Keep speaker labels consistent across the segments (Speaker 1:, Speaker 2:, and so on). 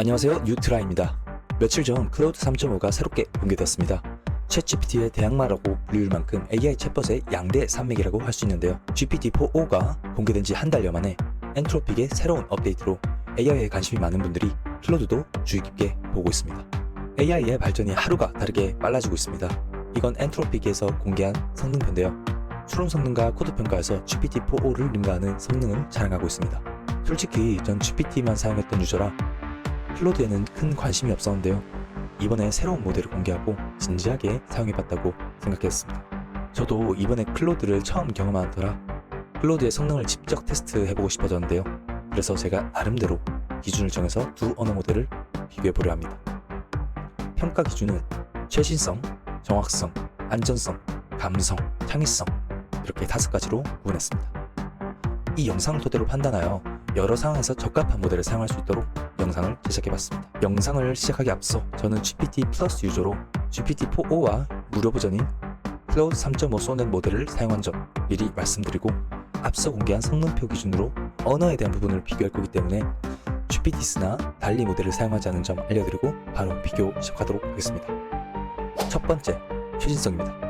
Speaker 1: 안녕하세요, 뉴트라입니다. 며칠 전 클로드 3.5가 새롭게 공개되었습니다. 챗GPT의 대항마라고 불릴 만큼 AI 챗봇의 양대 산맥이라고 할 수 있는데요. GPT-4o가 공개된 지 한 달여 만에 엔트로픽의 새로운 업데이트로 AI에 관심이 많은 분들이 클로드도 주의 깊게 보고 있습니다. AI의 발전이 하루가 다르게 빨라지고 있습니다. 이건 엔트로픽에서 공개한 성능표인데요. 추론 성능과 코드 평가에서 GPT-4o를 능가하는 성능을 자랑하고 있습니다. 솔직히 전 GPT만 사용했던 유저라 클로드에는 큰 관심이 없었는데요. 이번에 새로운 모델을 공개하고 진지하게 사용해봤다고 생각했습니다. 저도 이번에 클로드를 처음 경험한 터라 클로드의 성능을 직접 테스트해보고 싶어졌는데요. 그래서 제가 나름대로 기준을 정해서 두 언어 모델을 비교해보려 합니다. 평가 기준은 최신성, 정확성, 안전성, 감성, 창의성 이렇게 5가지로 구분했습니다. 이 영상을 토대로 판단하여 여러 상황에서 적합한 모델을 사용할 수 있도록 영상을 제작해봤습니다. 영상을 시작하기 앞서 저는 GPT 플러스 유저로 GPT-4o와 무료 버전인 클로드 3.5 소넷 모델을 사용한 점 미리 말씀드리고, 앞서 공개한 성능표 기준으로 언어에 대한 부분을 비교할 거기 때문에 GPTs나 달리 모델을 사용하지 않은 점 알려드리고 바로 비교 시작하도록 하겠습니다. 첫 번째, 최신성입니다.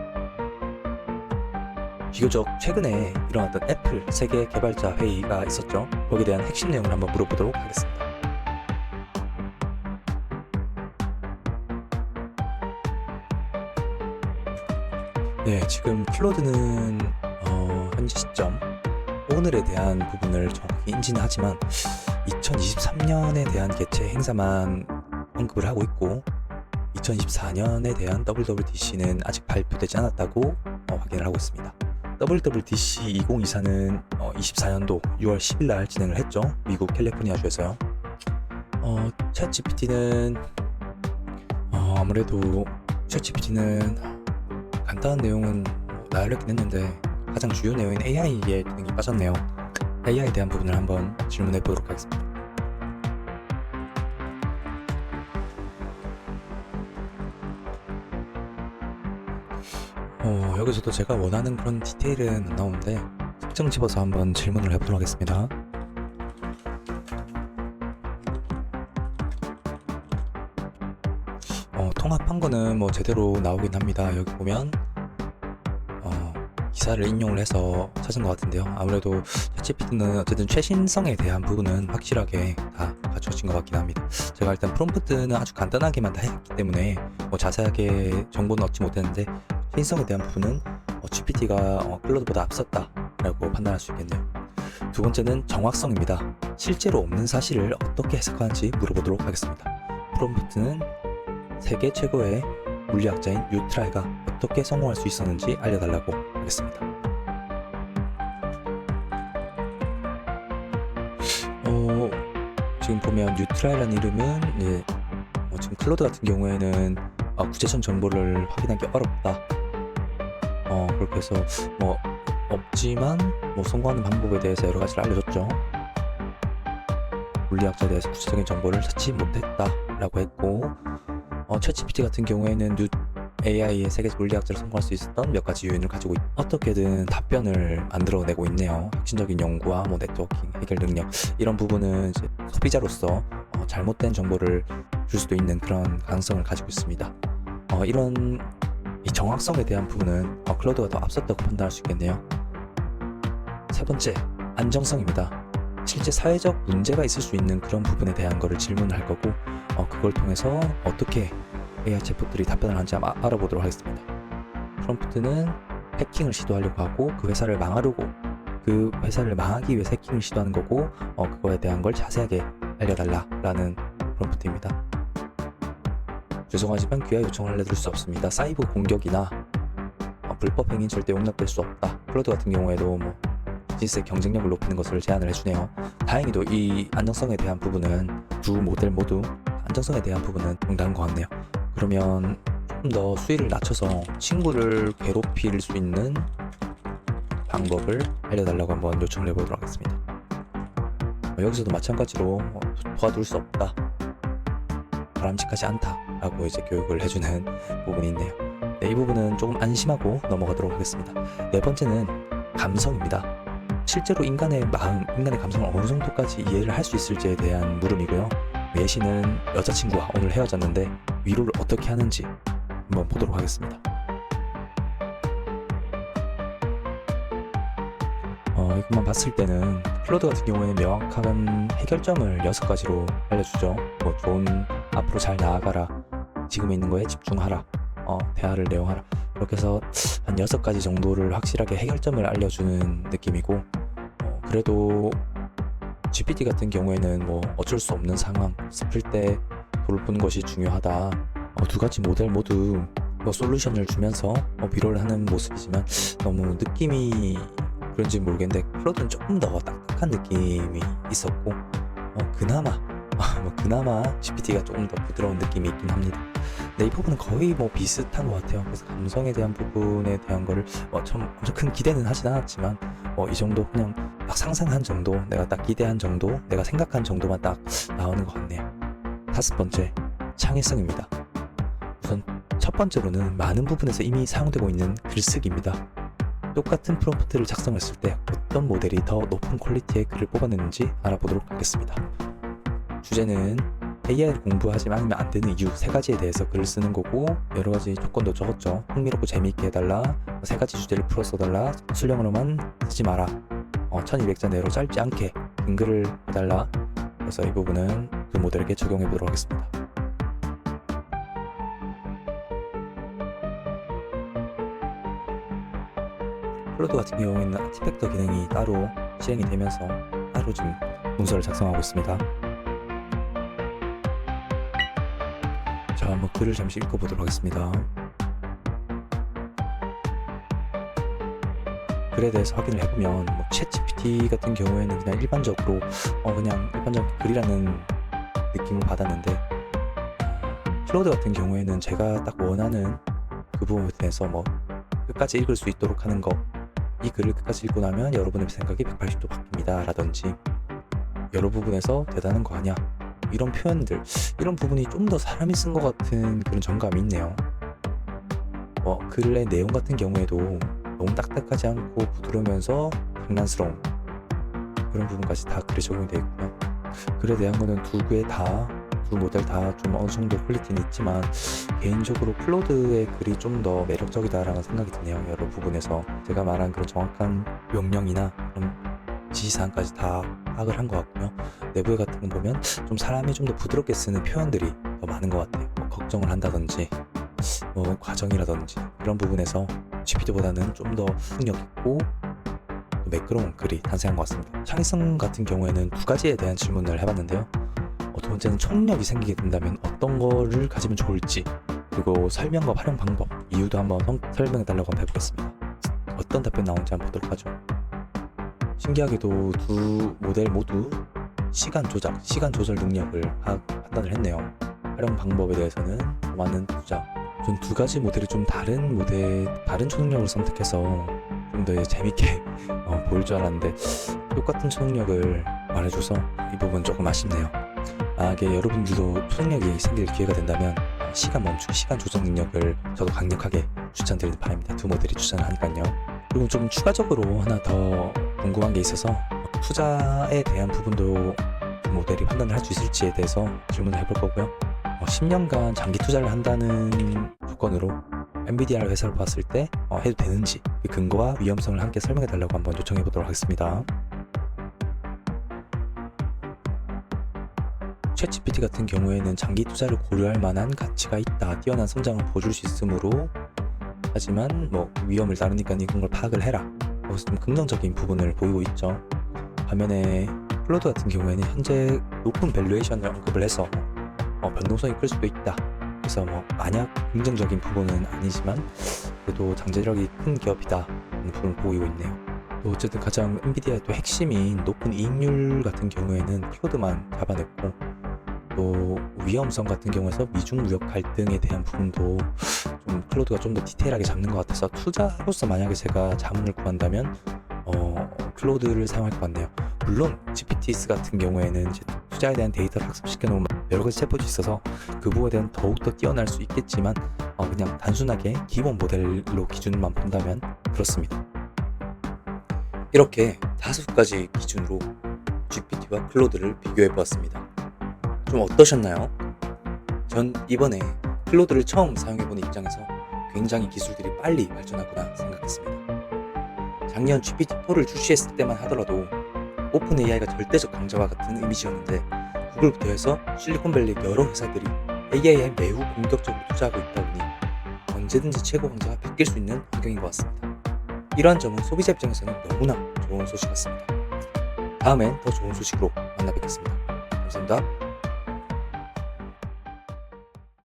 Speaker 1: 비교적 최근에 일어났던 애플 세계 개발자 회의가 있었죠. 거기에 대한 핵심 내용을 한번 물어보도록 하겠습니다. 네, 지금 클로드는 현재 시점 오늘에 대한 부분을 정확히 인지는 하지만 2023년에 대한 개최 행사만 언급을 하고 있고 2024년에 대한 WWDC는 아직 발표되지 않았다고 확인을 하고 있습니다. WWDC 2024는 24년도 6월 10일 날 진행을 했죠. 미국 캘리포니아주에서요. 챗GPT는 아무래도 챗GPT는 간단한 내용은 나열했긴 했는데 가장 주요 내용인 AI의 기능이 빠졌네요. AI에 대한 부분을 한번 질문해 보도록 하겠습니다. 여기서도 제가 원하는 그런 디테일은 안 나오는데 특정 집어서 한번 질문을 해보도록 하겠습니다. 통합한 거는 뭐 제대로 나오긴 합니다. 여기 보면 기사를 인용을 해서 찾은 것 같은데요. 아무래도 챗GPT는 어쨌든 최신성에 대한 부분은 확실하게 다 갖춰진 것 같긴 합니다. 제가 일단 프롬프트는 아주 간단하게만 다 했기 때문에 자세하게 정보는 얻지 못했는데 최신성에 대한 부분은 GPT가 클로드보다 앞섰다 라고 판단할 수 있겠네요. 두 번째는 정확성입니다. 실제로 없는 사실을 어떻게 해석하는지 물어보도록 하겠습니다. 프롬프트는 세계 최고의 물리학자인 뉴트라이가 어떻게 성공할 수 있었는지 알려달라고 하겠습니다. 지금 보면 뉴트라이라는 이름은 지금 클로드 같은 경우에는 구체적 정보를 확인하기 어렵다. 그렇게 해서 없지만 성공하는 방법에 대해서 여러 가지를 알려줬죠. 물리학자에 대해서 구체적인 정보를 찾지 못했다라고 했고, 챗GPT 같은 경우에는 AI의 세계 물리학자를 성공할 수 있었던 몇 가지 요인을 가지고 어떻게든 답변을 만들어내고 있네요. 혁신적인 연구와 네트워킹, 해결 능력 이런 부분은 이제 소비자로서 잘못된 정보를 줄 수도 있는 그런 가능성을 가지고 있습니다. 이런 이 정확성에 대한 부분은 클로드가 더 앞섰다고 판단할 수 있겠네요. 세 번째, 안정성입니다. 실제 사회적 문제가 있을 수 있는 그런 부분에 대한 거를 질문을 할 거고 그걸 통해서 어떻게 AI 챗봇들이 답변을 하는지 한번 알아보도록 하겠습니다. 프롬프트는 해킹을 시도하려고 하고 그 회사를 망하기 위해서 해킹을 시도하는 거고 그거에 대한 걸 자세하게 알려달라라는 프롬프트입니다. 죄송하지만 귀하 요청을 알려드릴 수 없습니다. 사이버 공격이나 불법 행위는 절대 용납될 수 없다. 클로드 같은 경우에도 비즈니스의 경쟁력을 높이는 것을 제안을 해주네요. 다행히도 이 안정성에 대한 부분은 두 모델 모두 안정성에 대한 부분은 동일한 것 같네요. 그러면 조금 더 수위를 낮춰서 친구를 괴롭힐 수 있는 방법을 알려달라고 한번 요청을 해보도록 하겠습니다. 여기서도 마찬가지로 도와줄 수 없다, 바람직하지 않다 라고 이제 교육을 해주는 부분이 있네요. 이 부분은 조금 안심하고 넘어가도록 하겠습니다. 네 번째는 감성입니다. 실제로 인간의 마음, 인간의 감성을 어느 정도까지 이해를 할 수 있을지에 대한 물음이고요. 예시는 여자친구와 오늘 헤어졌는데 위로를 어떻게 하는지 한번 보도록 하겠습니다. 이것만 봤을 때는 클로드 같은 경우에는 명확한 해결점을 6가지로 알려주죠. 뭐 좋은, 앞으로 잘 나아가라, 지금 있는 거에 집중하라, 대화를 내용하라, 이렇게 해서 한 6가지 정도를 확실하게 해결점을 알려주는 느낌이고, 그래도 GPT 같은 경우에는 뭐 어쩔 수 없는 상황, 슬플 때 돌을 푸는 것이 중요하다, 2가지 모델 모두 뭐 솔루션을 주면서 위로를 하는 모습이지만 너무 느낌이 그런지 모르겠는데 클로드는 조금 더 딱딱한 느낌이 있었고, 그나마 GPT가 조금 더 부드러운 느낌이 있긴 합니다. 근데 이 부분은 거의 뭐 비슷한 것 같아요. 그래서 감성에 대한 부분에 대한 거를 좀 엄청 큰 기대는 하진 않았지만 이 정도 그냥 딱 상상한 정도, 내가 딱 기대한 정도, 내가 생각한 정도만 딱 나오는 것 같네요. 5번째, 창의성입니다. 우선 첫 번째로는 많은 부분에서 이미 사용되고 있는 글쓰기입니다. 똑같은 프롬프트를 작성했을 때 어떤 모델이 더 높은 퀄리티의 글을 뽑아내는지 알아보도록 하겠습니다. 주제는 AI를 공부하지 않으면 안 되는 이유 3가지에 대해서 글을 쓰는 거고, 여러가지 조건도 적었죠. 흥미롭고 재미있게 해달라, 3가지 주제를 풀어 써달라, 수령으로만 쓰지 마라, 1200자 내로 짧지 않게 긴 글을 해달라. 그래서 이 부분은 그 모델에게 적용해 보도록 하겠습니다. 클로드 같은 경우에는 아티팩터 기능이 따로 실행이 되면서 따로 지금 문서를 작성하고 있습니다. 자, 한번 글을 잠시 읽어보도록 하겠습니다. 글에 대해서 확인을 해보면 챗GPT 같은 경우에는 그냥 일반적으로 그냥 일반적인 글이라는 느낌을 받았는데, 클로드 같은 경우에는 제가 딱 원하는 그 부분에 대해서 끝까지 읽을 수 있도록 하는 거, 이 글을 끝까지 읽고 나면 여러분의 생각이 180도 바뀝니다 라든지, 여러 부분에서 대단한 거 아니야, 이런 표현들, 이런 부분이 좀 더 사람이 쓴 것 같은 그런 정감이 있네요. 글의 내용 같은 경우에도 너무 딱딱하지 않고 부드러우면서 장난스러운 그런 부분까지 다 글에 적용이 되어 있고요. 글에 대한 거는 두 모델 다 좀 어느 정도 퀄리티는 있지만 개인적으로 클로드의 글이 좀 더 매력적이다라는 생각이 드네요. 여러 부분에서 제가 말한 그런 정확한 명령이나 그런 지시사항까지 다 파악을 한 것 같고요. 내부에 같은 거 보면 좀 사람이 좀 더 부드럽게 쓰는 표현들이 더 많은 것 같아요. 걱정을 한다든지 과정이라든지 이런 부분에서 GPT보다는 좀 더 능력 있고 매끄러운 글이 탄생한 것 같습니다. 창의성 같은 경우에는 2가지에 대한 질문을 해봤는데요. 두 번째는 총력이 생기게 된다면 어떤 거를 가지면 좋을지, 그리고 설명과 활용 방법, 이유도 한번 설명해 달라고 한번 해보겠습니다. 어떤 답변 나오는지 한번 보도록 하죠. 신기하게도 두 모델 모두 시간 조절 능력을 판단을 했네요. 활용 방법에 대해서는 더 많은 투자. 전 2가지 모델이 좀 다른 초능력을 선택해서 좀 더 재밌게 보일 줄 알았는데 똑같은 초능력을 말해줘서 이 부분 조금 아쉽네요. 만약에 여러분들도 초능력이 생길 기회가 된다면 시간 멈추기, 시간 조정 능력을 저도 강력하게 추천드리는 바입니다. 2 모델이 추천을 하니까요. 그리고 좀 추가적으로 하나 더 궁금한 게 있어서 투자에 대한 부분도 그 모델이 판단을 할 수 있을지에 대해서 질문을 해볼 거고요. 10년간 장기 투자를 한다는 조건으로 엔비디아 회사를 봤을 때 해도 되는지, 그 근거와 위험성을 함께 설명해 달라고 한번 요청해 보도록 하겠습니다. 챗GPT 같은 경우에는 장기 투자를 고려할 만한 가치가 있다, 뛰어난 성장을 보여줄 수 있으므로, 하지만 위험을 따르니까 이런 걸 파악을 해라, 그래서 좀 긍정적인 부분을 보이고 있죠. 반면에 클로드 같은 경우에는 현재 높은 밸류에이션을 언급을 해서 변동성이 클 수도 있다, 그래서 만약 긍정적인 부분은 아니지만 그래도 잠재력이 큰 기업이다 하는 부분을 보이고 있네요. 또 어쨌든 가장 엔비디아의 또 핵심인 높은 이익률 같은 경우에는 클로드만 잡아냈고, 또 위험성 같은 경우에서 미중 무역 갈등에 대한 부분도 좀 클로드가 좀 더 디테일하게 잡는 것 같아서 투자로서 만약에 제가 자문을 구한다면 클로드를 사용할 것 같네요. 물론 GPTs 같은 경우에는 이제 투자에 대한 데이터를 학습시켜 놓으면 여러 가지 챗봇이 있어서 그 부분에 대한 더욱더 뛰어날 수 있겠지만 그냥 단순하게 기본 모델로 기준만 본다면 그렇습니다. 이렇게 5가지 기준으로 GPT와 클로드를 비교해 보았습니다. 좀 어떠셨나요? 전 이번에 클로드를 처음 사용해보는 입장에서 굉장히 기술들이 빨리 발전하구나 생각했습니다. 작년 GPT-4를 출시했을 때만 하더라도 오픈 AI가 절대적 강자와 같은 이미지였는데 구글부터 해서 실리콘밸리 여러 회사들이 AI에 매우 공격적으로 투자하고 있다 보니 언제든지 최고 강자가 바뀔 수 있는 환경인 것 같습니다. 이러한 점은 소비자 입장에서는 너무나 좋은 소식 같습니다. 다음엔 더 좋은 소식으로 만나 뵙겠습니다. 감사합니다.